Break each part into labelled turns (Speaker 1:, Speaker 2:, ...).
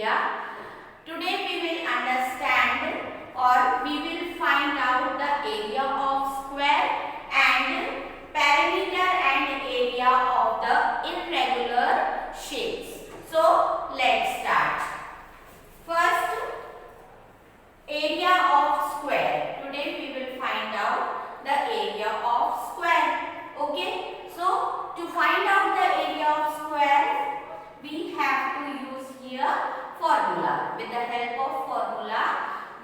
Speaker 1: India. Today we will understand or we will find out the area of square and perimeter and area of the irregular shapes. So let's start. First, area of square. Today we will find out the area of square. Okay. So to find out the area of square, we have to use here formula. With the help of formula,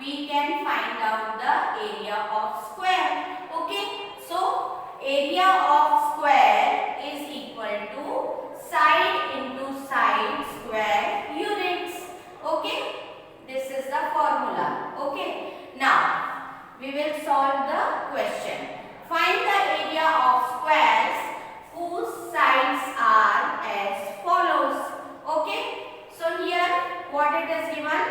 Speaker 1: we can find out the area of square. Okay. So area of square is equal to side into side square units. Okay. This is the formula. Okay. Now we will solve the question. Find the area of squares whose sides are as follows. Okay. So here what it is given?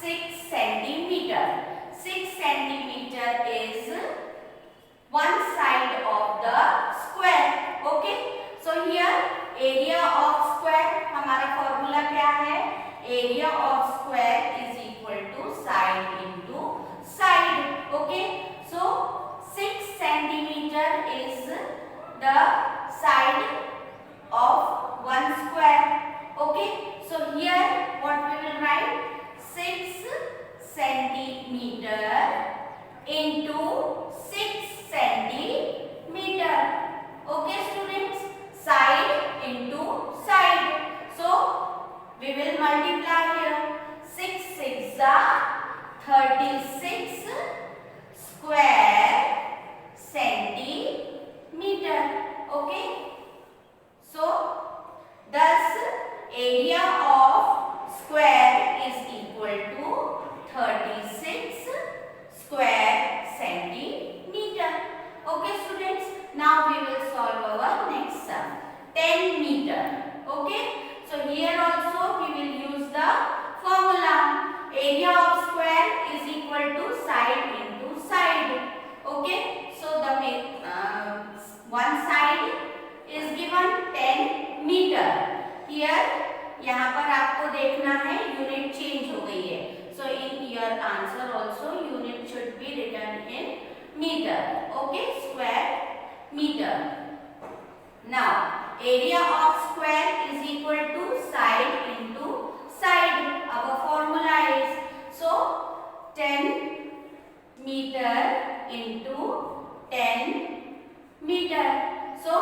Speaker 1: 6 centimeter. 6 centimeter is one side of the square. Okay. So here area of square, हमारा formula क्या है? Area of square is equal to side into side. Okay. So 6 centimeter is the side of one square. Okay. So here what we will write? 6 centimeter into 6 centimeter. Okay students, side into side. So we will multiply here. 6 6 are 36 square centimeter. Okay. So thus area of square is equal to 36 square centimeter. Okay students, now we will solve our next sum. 10 meter. Okay. So here also we will use the formula. Area of square is equal to side into side. Okay. So the one side is given 10 meter. Here यहाँ पर आपको देखना है unit change हो गई है. So in your answer also unit should be written in meter. Okay, square meter. Now area of square is equal to side into side. Our formula is so 10 meter into 10 meter. So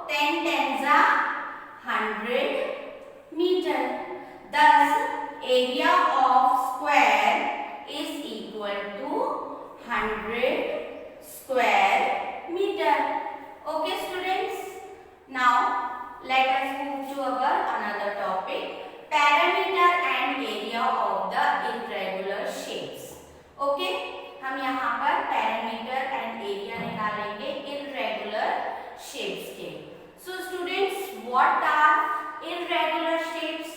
Speaker 1: 10 tens are 100 meter. Thus area of square is equal to 100 square meter. Okay students. Now let us move to our another topic, perimeter and area of the irregular shapes. Okay, हम यहाँ पर perimeter and area निकालेंगे irregular shapes के. So students, what are irregular shapes?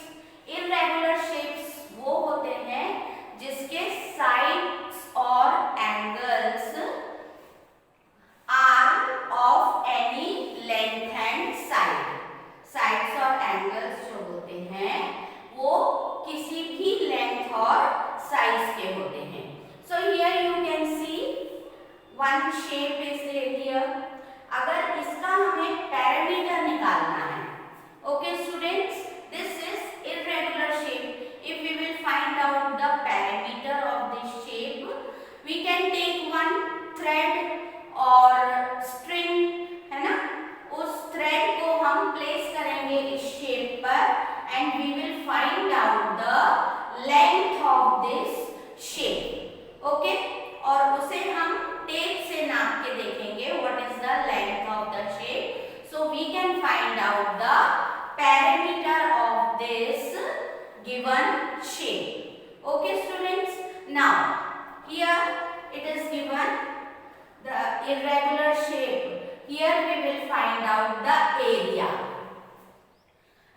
Speaker 1: Irregular shapes वो होते हैं जिसके sides और angles are of any length and side. Sides और angles जो होते हैं वो किसी भी length और size के होते हैं. So here you can see one shape is there here. अगर इसका हमें perimeter निकालना है. Okay students, this is irregular shape. If we will find out the perimeter of this shape, we can take one thread और string, है ना, उस thread को हम place करेंगे इस shape पर and we will find out the length of this shape. Okay, और उसे हम tape से नाप के देखेंगे what is the length of the shape. So we can find out the perimeter of this given shape. Okay students. Now here it is given the irregular shape. Here we will find out the area.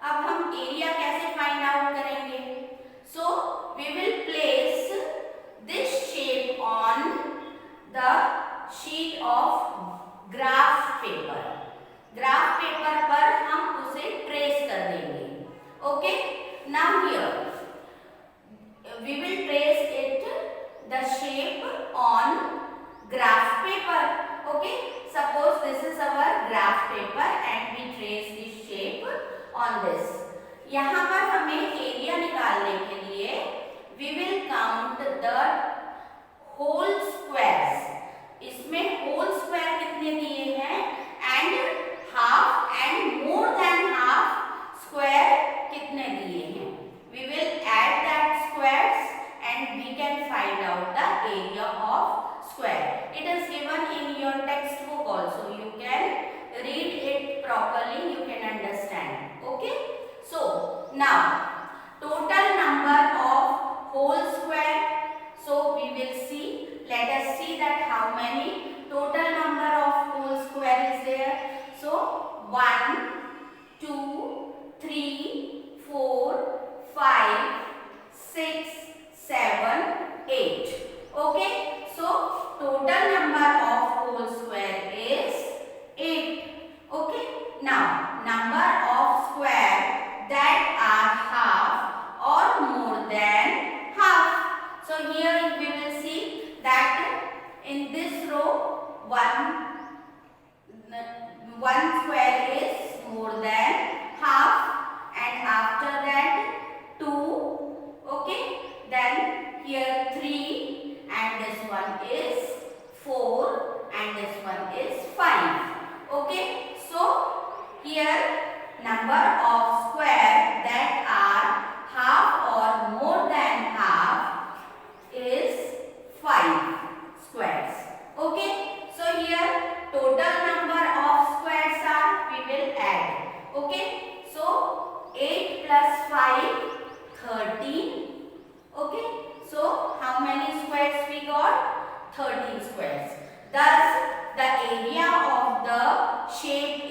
Speaker 1: अब हम area कैसे find out करेंगे? So we will place this shape on the sheet of graph paper. Graph paper पर हम उसे trace कर देंगे. Okay. Now here this. यहाँ पर हमें एरिया निकालने के लिए we will count the whole squares. इसमें whole square कितने दिए हैं and half and more than half square कितने दिए हैं. We will add that squares and we can find out the area of square. It is given in your textbook also. You can read it properly. You can understand. Okay. So now total number of whole square. So we will see. Let us see that how many total number of whole square is there. So 1, 2, 3, 4, 5, 6, 7, 8. Okay. So total number of whole square is 8. Okay. Now number of square that are half or more than half. So here we will see that in this row one square is more than half, and after that 2. Okay. Then here 3, and this one is 4, and this one is 5. Okay. So here number of square that are half or more than half is 5 squares. Okay. So here total number of squares are, we will add. Okay. So 8 plus 5, 13. Okay. So how many squares we got? 13 squares. Thus the area of the shape